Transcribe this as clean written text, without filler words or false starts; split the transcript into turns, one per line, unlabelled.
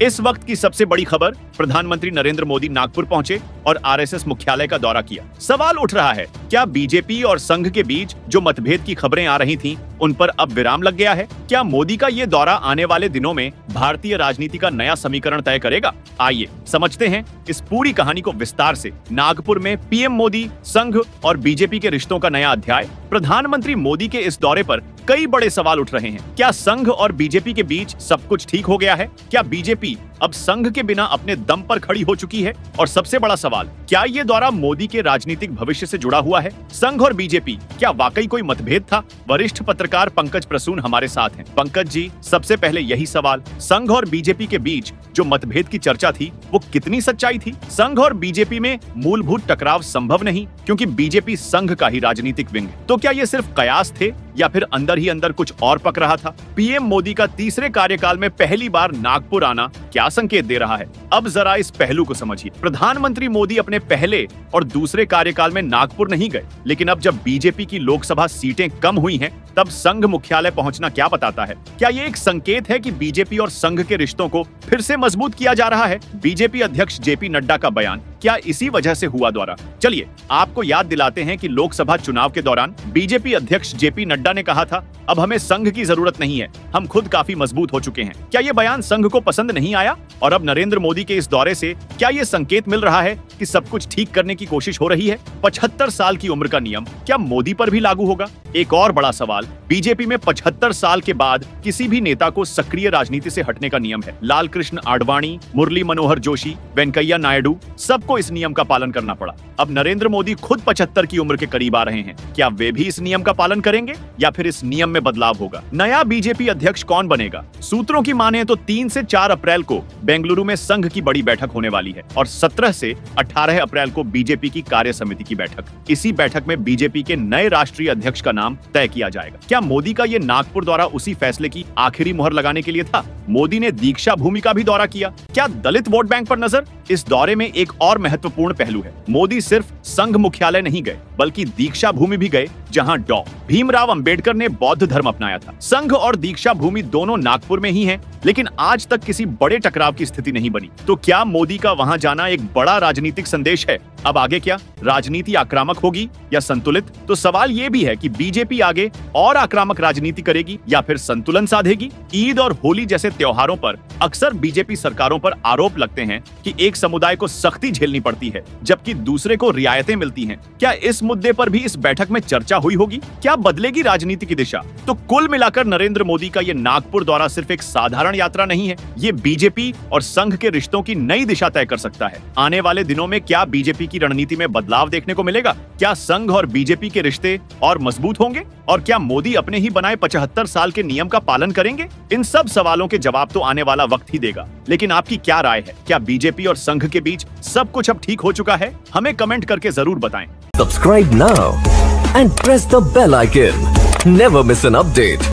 इस वक्त की सबसे बड़ी खबर, प्रधानमंत्री नरेंद्र मोदी नागपुर पहुंचे और आरएसएस मुख्यालय का दौरा किया। सवाल उठ रहा है, क्या बीजेपी और संघ के बीच जो मतभेद की खबरें आ रही थीं, उन पर अब विराम लग गया है? क्या मोदी का ये दौरा आने वाले दिनों में भारतीय राजनीति का नया समीकरण तय करेगा? आइए समझते हैं इस पूरी कहानी को विस्तार से। नागपुर में पीएम मोदी, संघ और बीजेपी के रिश्तों का नया अध्याय। प्रधानमंत्री मोदी के इस दौरे पर कई बड़े सवाल उठ रहे हैं। क्या संघ और बीजेपी के बीच सब कुछ ठीक हो गया है? क्या बीजेपी अब संघ के बिना अपने दम पर खड़ी हो चुकी है? और सबसे बड़ा सवाल, क्या ये दौरा मोदी के राजनीतिक भविष्य से जुड़ा हुआ है? संघ और बीजेपी, क्या वाकई कोई मतभेद था? वरिष्ठ पत्रकार पंकज प्रसून हमारे साथ हैं। पंकज जी, सबसे पहले यही सवाल, संघ और बीजेपी के बीच जो मतभेद की चर्चा थी, वो कितनी सच्चाई थी? संघ और बीजेपी में मूलभूत टकराव संभव नहीं, क्योंकि बीजेपी संघ का ही राजनीतिक विंग है। तो क्या ये सिर्फ कयास थे या फिर अंदर ही अंदर कुछ और पक रहा था? पीएम मोदी का तीसरे कार्यकाल में पहली बार नागपुर आना क्या संकेत दे रहा है? अब जरा इस पहलू को समझिए। प्रधानमंत्री मोदी अपने पहले और दूसरे कार्यकाल में नागपुर नहीं गए, लेकिन अब जब बीजेपी की लोकसभा सीटें कम हुई हैं, तब संघ मुख्यालय पहुंचना क्या बताता है? क्या ये एक संकेत है कि बीजेपी और संघ के रिश्तों को फिर से मजबूत किया जा रहा है? बीजेपी अध्यक्ष जेपी नड्डा का बयान, क्या इसी वजह से हुआ दौरा? चलिए आपको याद दिलाते हैं कि लोकसभा चुनाव के दौरान बीजेपी अध्यक्ष जेपी नड्डा ने कहा था, अब हमें संघ की जरूरत नहीं है, हम खुद काफी मजबूत हो चुके हैं। क्या ये बयान संघ को पसंद नहीं आया? और अब नरेंद्र मोदी के इस दौरे से क्या ये संकेत मिल रहा है कि सब कुछ ठीक करने की कोशिश हो रही है? 75 साल की उम्र का नियम क्या मोदी पर भी लागू होगा? एक और बड़ा सवाल, बीजेपी में 75 साल के बाद किसी भी नेता को सक्रिय राजनीति से हटने का नियम है। लाल कृष्ण आडवाणी, मुरली मनोहर जोशी, वेंकैया नायडू, सबको इस नियम का पालन करना पड़ा। अब नरेंद्र मोदी खुद 75 की उम्र के करीब आ रहे हैं। क्या वे भी इस नियम का पालन करेंगे या फिर इस नियम में बदलाव होगा? नया बीजेपी अध्यक्ष कौन बनेगा? सूत्रों की माने तो 3 से 4 अप्रैल को बेंगलुरु में संघ की बड़ी बैठक होने वाली है और 17 से 18 अप्रैल को बीजेपी की कार्य समिति की बैठक। इसी बैठक में बीजेपी के नए राष्ट्रीय अध्यक्ष का नाम तय किया जाएगा। क्या मोदी का ये नागपुर दौरा उसी फैसले की आखिरी मुहर लगाने के लिए था? मोदी ने दीक्षा भूमि का भी दौरा किया। क्या दलित वोट बैंक पर नजर? इस दौरे में एक और महत्वपूर्ण पहलू है, मोदी सिर्फ संघ मुख्यालय नहीं गए, बल्कि दीक्षा भूमि भी गए, जहां डॉ भीमराव अंबेडकर ने बौद्ध धर्म अपनाया था। संघ और दीक्षा भूमि दोनों नागपुर में ही हैं, लेकिन आज तक किसी बड़े टकराव की स्थिति नहीं बनी। तो क्या मोदी का वहां जाना एक बड़ा राजनीतिक संदेश है? अब आगे क्या, राजनीति आक्रामक होगी या संतुलित? तो सवाल ये भी है कि बीजेपी आगे और आक्रामक राजनीति करेगी या फिर संतुलन साधेगी? ईद और होली जैसे त्योहारों पर अक्सर बीजेपी सरकारों पर आरोप लगते हैं कि एक समुदाय को सख्ती झेलनी पड़ती है, जबकि दूसरे को रियायतें मिलती हैं। क्या इस मुद्दे पर भी इस बैठक में चर्चा हुई होगी? क्या बदलेगी राजनीति की दिशा? तो कुल मिलाकर नरेंद्र मोदी का ये नागपुर दौरा सिर्फ एक साधारण यात्रा नहीं है, ये बीजेपी और संघ के रिश्तों की नई दिशा तय कर सकता है। आने वाले दिनों में क्या बीजेपी की रणनीति में बदलाव देखने को मिलेगा? क्या संघ और बीजेपी के रिश्ते और मजबूत होंगे? और क्या मोदी अपने ही बनाए 75 साल के नियम का पालन करेंगे? इन सब सवालों के जवाब तो आने वाला वक्त ही देगा। लेकिन आपकी क्या राय है? क्या बीजेपी और संघ के बीच सब कुछ अब ठीक हो चुका है? हमें कमेंट करके जरूर बताएं।
Subscribe now and press the bell icon. Never miss an update.